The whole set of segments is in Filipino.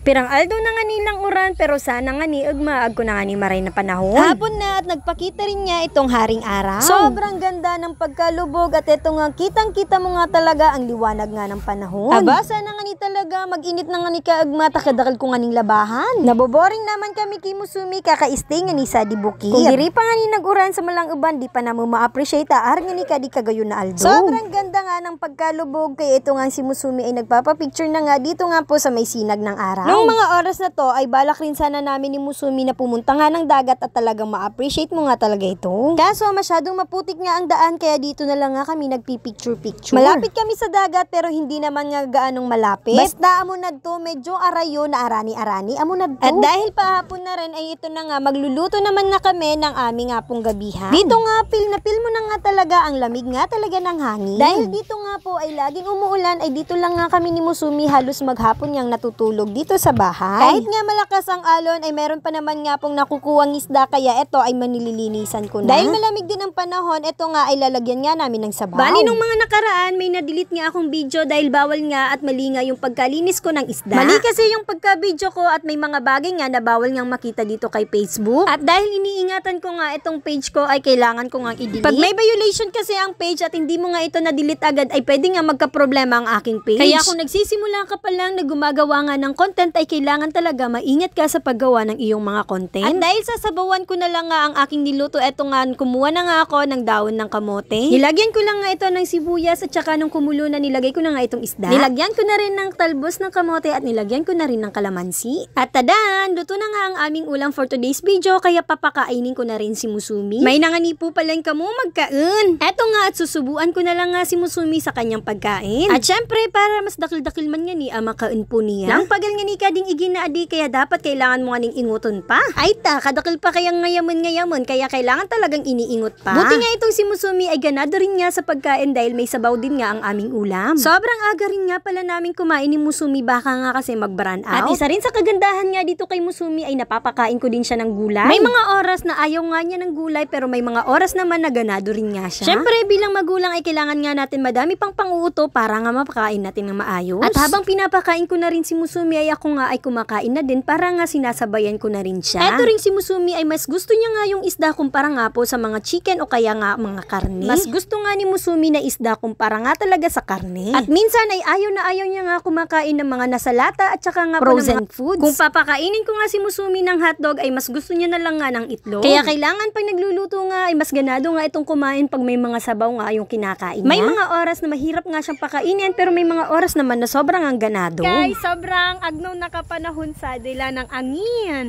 Pirang aldo na nga nilang uran pero sana nga ni ugmaag ko na nga ni maray na panahon. Hapon na at nagpakita rin niya itong haring araw. Sobrang ganda ng pagkalubog at ito nga kitang-kita mo nga talaga ang liwanag nga ng panahon. Aba, sana nga ni talaga mag-init na nga ni kaagma takadakal ko nga ning labahan. Naboboring naman kami kay Musumi kakaistay nga ni sa dibukir. Kung diri pa nga ni nag-uran sa malang uban di pa na mo ma-appreciate ar nga ni kadi kagayon na aldo. Sobrang ganda nga ng pagkalubog kay ito nga si Musumi ay nagpapapicture na nga dito nga po sa may sinag ng araw. Nung mga oras na to ay balak rin sana namin ni Musumi na pumunta nga ng dagat at talagang ma-appreciate mo nga talaga ito. Kaso masyadong maputik nga ang daan kaya dito na lang nga kami nagpipicture-picture. Malapit kami sa dagat pero hindi naman nga gaanong malapit. Basta amo na to medyo arayo na arani-arani amo na to. At dahil pahapon na rin ay ito na nga magluluto naman na kami ng aming nga pong gabihan. Dito nga feel mo na nga talaga ang lamig nga talaga ng hangin. Dahil dito nga po ay laging umuulan ay dito lang nga kami ni Musumi halos maghapon ngang natutulog dito sa bahay. Kahit nga malakas ang alon ay meron pa naman nga pong nakukuwang isda kaya ito ay manililinisan ko na. Dahil malamig din ang panahon, ito nga ay lalagyan nga namin ng sabaw. Bali nung mga nakaraan may na-delete nga akong video dahil bawal nga at mali nga yung pagkalinis ko ng isda. Mali kasi yung pagka-video ko at may mga bagay nga na bawal nga makita dito kay Facebook. At dahil iniingatan ko nga itong page ko ay kailangan ko nga i-delete. Pag may violation kasi ang page at hindi mo nga ito na-delete agad ay pwede nga magka-problema ang aking page. Kaya kung nagsisimula ka pa lang na gumagawa nga ng content ay kailangan talaga maingat ka sa paggawa ng iyong mga content. At dahil sasabawan ko na lang nga ang aking niluto, eto nga kumuha na nga ako ng dahon ng kamote. Nilagyan ko lang nga ito ng sibuyas at saka nung kumulo na nilagay ko na nga itong isda. Nilagyan ko na rin ng talbos ng kamote at nilagyan ko na rin ng kalamansi. At tadan, luto na nga ang aming ulam for today's video kaya papakainin ko na rin si Musumi. May nangani po pala kamo magkain. Eto nga at susubuan ko na lang nga si Musumi sa kanyang pagkain. At syempre para mas dakil-dakil man nga ni makain po niya. Nang pagal nga ni kading iginaadi kaya dapat kailangan mo nga ning inguton pa. Ay ta, kadakil pa kayang ngayaman kaya kailangan talagang iniingot pa. Buti nga itong si Musumi ay ganado rin nga sa pagkain dahil may sabaw din nga ang aming ulam. Sobrang aga rin nga pala namin kumain ni Musumi baka nga kasi mag-brand out. At isa rin sa kagandahan nga dito kay Musumi ay napapakain ko din siya ng gulay. May mga oras na ayaw nga niya ng gulay pero may mga oras naman na ganado rin nga siya. Syempre bilang magulang ay kailangan nga natin madami pang panguuto para nga mapakain natin ng maayos. At habang pinapakain ko na rin si Musumi ay ako nga ay kumakain na din para nga sinasabayan ko na rin siya. Eto rin si Musumi ay mas gusto niya nga yung isda kumpara nga po sa mga chicken o kaya nga mga karne. Mas gusto nga ni Musumi na isda kumpara nga talaga sa karne. At minsan ay ayaw niya nga kumakain ng mga nasa lata at saka nga frozen foods. Kung papakainin ko nga si Musumi ng hotdog ay mas gusto niya na lang nga ng itlog. Kaya kailangan pag nagluluto nga ay mas ganado nga itong kumain pag may mga sabaw nga yung kinakain niya. May mga oras na mahirap nga siyang pakainin pero may mga oras naman na sobrang ang ganado. Guys, sobrang agnaw na kapanahon sa dila ng angin.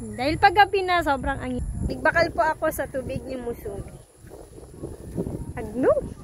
Dahil paggabi na sobrang angin. Nagbakal po ako sa tubig ni Musumi. Agnaw.